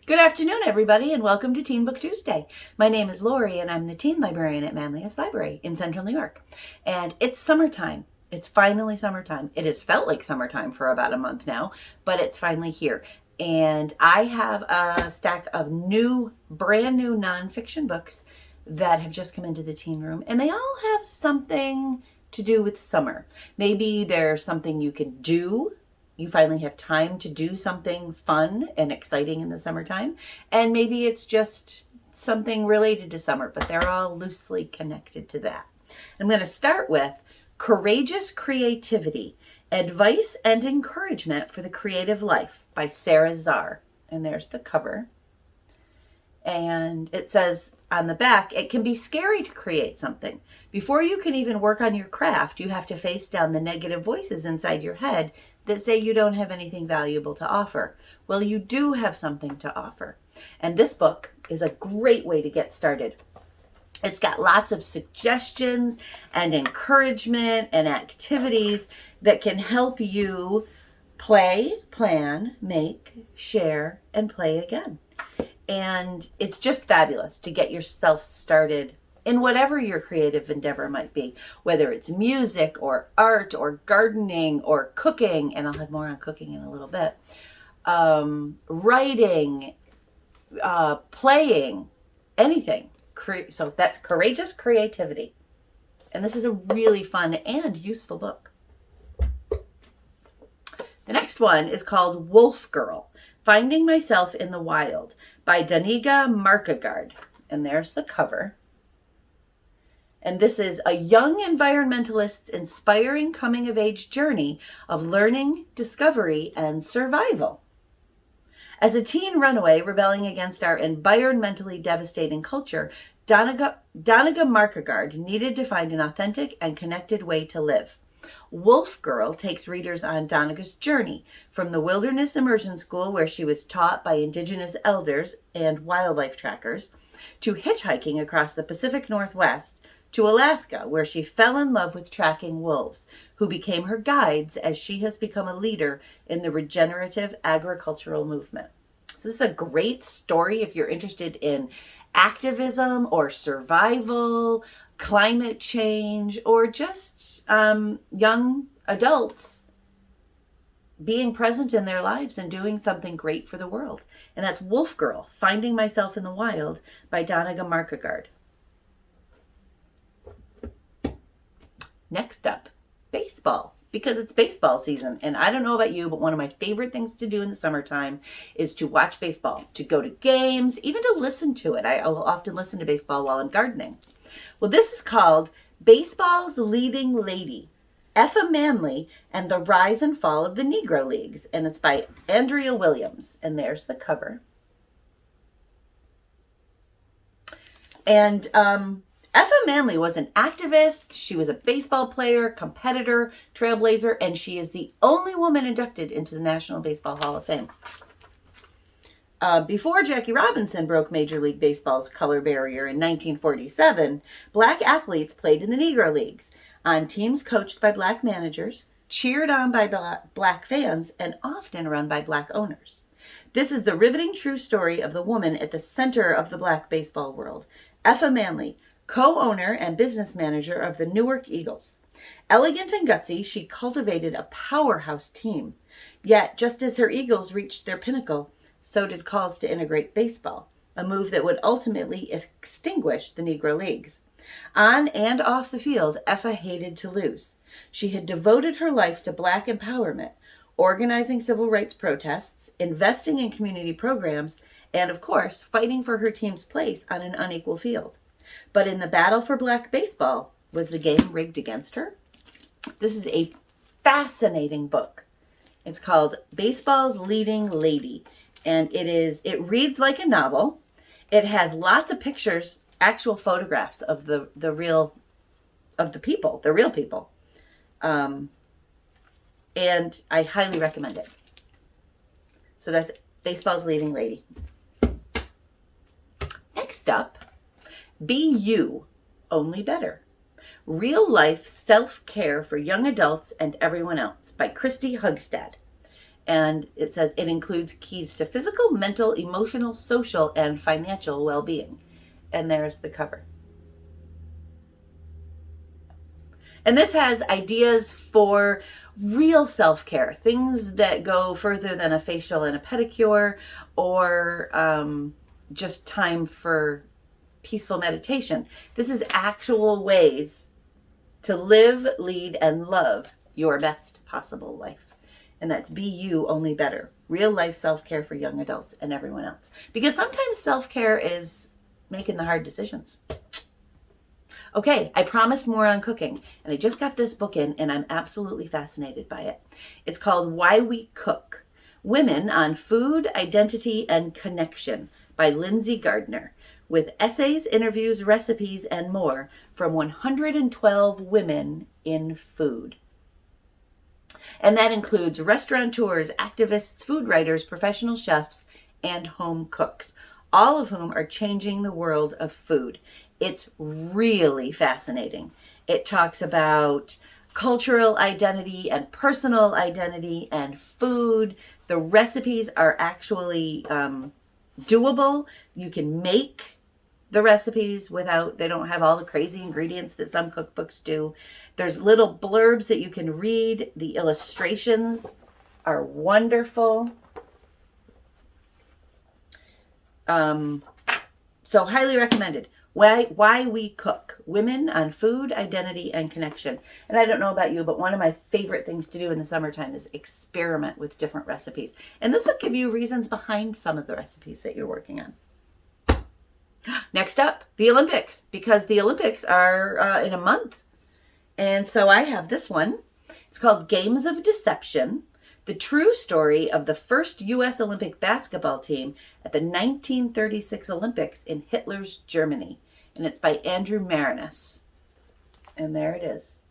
Good afternoon, everybody, and welcome to Teen Book Tuesday. My name is Lorie, and I'm the teen librarian at Manlius Library in Central New York. And it's summertime. It's finally summertime. It has felt like summertime for about a month now, but it's finally here. And I have a stack of brand new nonfiction books that have just come into the teen room, and they all have something to do with summer. Maybe there's something you can do. You finally have time to do something fun and exciting in the summertime. And maybe it's just something related to summer, but they're all loosely connected to that. I'm going to start with Courageous Creativity, Advice and Encouragement for the Creative Life by Sarah Zarr. And there's the cover. And it says on the back, it can be scary to create something. Before you can even work on your craft, you have to face down the negative voices inside your head that say you don't have anything valuable to offer. Well, you do have something to offer. And this book is a great way to get started. It's got lots of suggestions and encouragement and activities that can help you play, plan, make, share, and play again. And it's just fabulous to get yourself started in whatever your creative endeavor might be, whether it's music or art or gardening or cooking, and I'll have more on cooking in a little bit, writing, playing, anything. So that's Courageous Creativity. And this is a really fun and useful book. The next one is called Wolf Girl, Finding Myself in the Wild by Danica Markegard. And there's the cover. And this is a young environmentalist's inspiring coming-of-age journey of learning, discovery, and survival. As a teen runaway rebelling against our environmentally devastating culture, Danica Markegard needed to find an authentic and connected way to live. Wolf Girl takes readers on Danica's journey from the wilderness immersion school where she was taught by indigenous elders and wildlife trackers, to hitchhiking across the Pacific Northwest, to Alaska, where she fell in love with tracking wolves, who became her guides as she has become a leader in the regenerative agricultural movement. So this is a great story if you're interested in activism or survival, climate change, or just young adults being present in their lives and doing something great for the world. And that's Wolf Girl, Finding Myself in the Wild by Danica Markegard. Next up, baseball, because it's baseball season. And I don't know about you, but one of my favorite things to do in the summertime is to watch baseball, to go to games, even to listen to it. I will often listen to baseball while I'm gardening. Well, this is called Baseball's Leading Lady, Effa Manley and the Rise and Fall of the Negro Leagues. And it's by Andrea Williams. And there's the cover. And Effa Manley was an activist. She was a baseball player, competitor, trailblazer, and she is the only woman inducted into the National Baseball Hall of Fame. Before Jackie Robinson broke Major League Baseball's color barrier in 1947, black athletes played in the Negro Leagues on teams coached by black managers, cheered on by black fans, and often run by black owners. This is the riveting true story of the woman at the center of the black baseball world, Effa Manley, co-owner and business manager of the Newark Eagles. Elegant and gutsy, she cultivated a powerhouse team. Yet, just as her Eagles reached their pinnacle, so did calls to integrate baseball, a move that would ultimately extinguish the Negro Leagues. On and off the field, Effa hated to lose. She had devoted her life to black empowerment, organizing civil rights protests, investing in community programs, and, of course, fighting for her team's place on an unequal field. But in the battle for black baseball, was the game rigged against her? This is a fascinating book. It's called Baseball's Leading Lady, and it reads like a novel. It has lots of pictures, actual photographs of the real people. And I highly recommend it. So that's Baseball's Leading Lady. Next up, Be You, Only Better. Real Life Self-Care for Young Adults and Everyone Else by Christy Hugstad. And it says it includes keys to physical, mental, emotional, social, and financial well-being. And there's the cover. And this has ideas for real self-care, things that go further than a facial and a pedicure, or just time for peaceful meditation. This is actual ways to live, lead, and love your best possible life. And that's be you, only better. Real life self-care for young adults and everyone else. Because sometimes self-care is making the hard decisions. Okay, I promised more on cooking, and I just got this book in, and I'm absolutely fascinated by it. It's called Why We Cook: Women on Food, Identity, and Connection by Lindsay Gardner, with essays, interviews, recipes, and more from 112 women in food. And that includes restaurateurs, activists, food writers, professional chefs, and home cooks, all of whom are changing the world of food. It's really fascinating. It talks about cultural identity and personal identity and food. The recipes are actually doable. You can make the recipes without, they don't have all the crazy ingredients that some cookbooks do. There's little blurbs that you can read. The illustrations are wonderful. So highly recommended. Why We Cook: Women on Food, Identity, and Connection. And I don't know about you, but one of my favorite things to do in the summertime is experiment with different recipes. And this will give you reasons behind some of the recipes that you're working on. Next up, the Olympics, because the Olympics are in a month. And so I have this one. It's called Games of Deception: The True Story of the First U.S. Olympic Basketball Team at the 1936 Olympics in Hitler's Germany. And it's by Andrew Marinus. And there it is.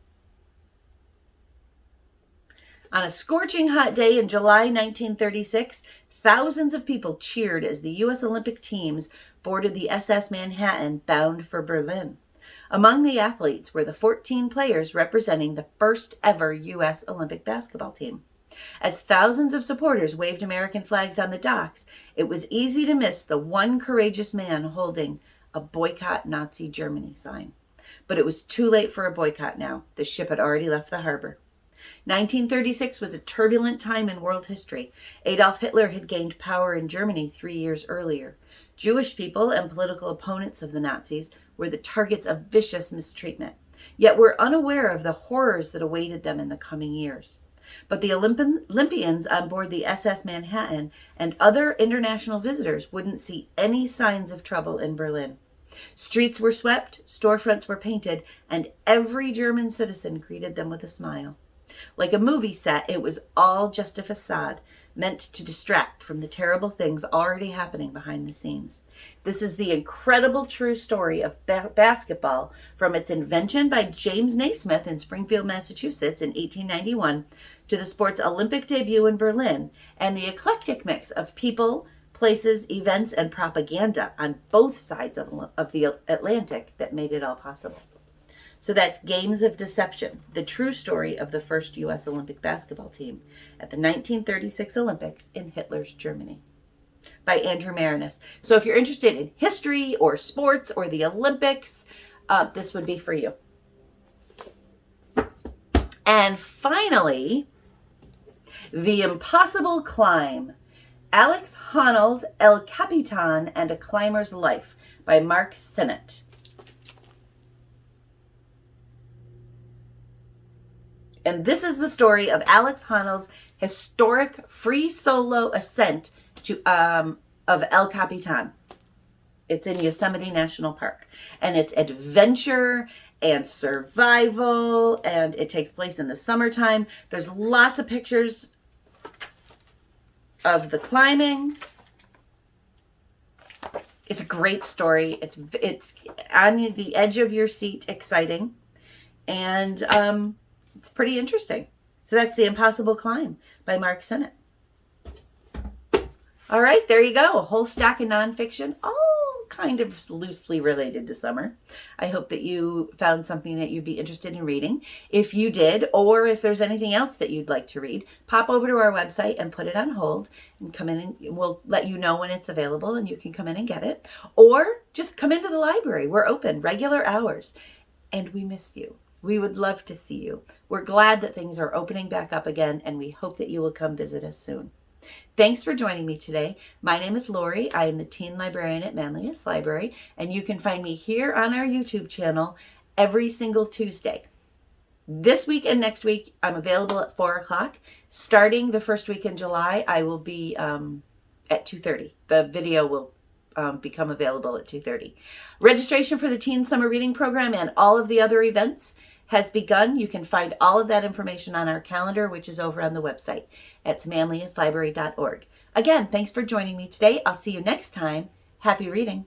On a scorching hot day in July 1936, thousands of people cheered as the U.S. Olympic teams boarded the SS Manhattan bound for Berlin. Among the athletes were the 14 players representing the first ever U.S. Olympic basketball team. As thousands of supporters waved American flags on the docks, it was easy to miss the one courageous man holding a Boycott Nazi Germany sign. But it was too late for a boycott now. The ship had already left the harbor. 1936 was a turbulent time in world history. Adolf Hitler had gained power in Germany 3 years earlier. Jewish people and political opponents of the Nazis were the targets of vicious mistreatment, yet were unaware of the horrors that awaited them in the coming years. But the Olympians on board the SS Manhattan and other international visitors wouldn't see any signs of trouble in Berlin. Streets were swept, storefronts were painted, and every German citizen greeted them with a smile. Like a movie set, it was all just a facade, meant to distract from the terrible things already happening behind the scenes. This is the incredible true story of basketball, from its invention by James Naismith in Springfield, Massachusetts in 1891 to the sport's Olympic debut in Berlin, and the eclectic mix of people, places, events, and propaganda on both sides of the Atlantic that made it all possible. So that's Games of Deception: The True Story of the First U.S. Olympic Basketball Team at the 1936 Olympics in Hitler's Germany, by Andrew Marinus. So if you're interested in history or sports or the Olympics, this would be for you. And finally, The Impossible Climb: Alex Honnold, El Capitan, and a Climber's Life, by Mark Sinnott. And this is the story of Alex Honnold's historic free solo ascent to of El Capitan. It's in Yosemite National Park, and it's adventure and survival, and it takes place in the summertime. There's lots of pictures of the climbing. It's a great story. It's on the edge of your seat, exciting, and it's pretty interesting. So that's The Impossible Climb by Mark Sinnott. All right, there you go. A whole stack of nonfiction. Oh, kind of loosely related to summer. I hope that you found something that you'd be interested in reading. If you did, or if there's anything else that you'd like to read, pop over to our website and put it on hold and come in, and we'll let you know when it's available and you can come in and get it. Or just come into the library. We're open regular hours, and we miss you. We would love to see you. We're glad that things are opening back up again, and we hope that you will come visit us soon. Thanks for joining me today. My name is Lorie. I am the teen librarian at Manlius Library, and you can find me here on our YouTube channel every single Tuesday. This week and next week, I'm available at 4 o'clock. Starting the first week in July, I will be at 2:30. The video will become available at 2:30. Registration for the Teen Summer Reading Program and all of the other events has begun. You can find all of that information on our calendar, which is over on the website at manliuslibrary.org. Again, thanks for joining me today. I'll see you next time. Happy reading.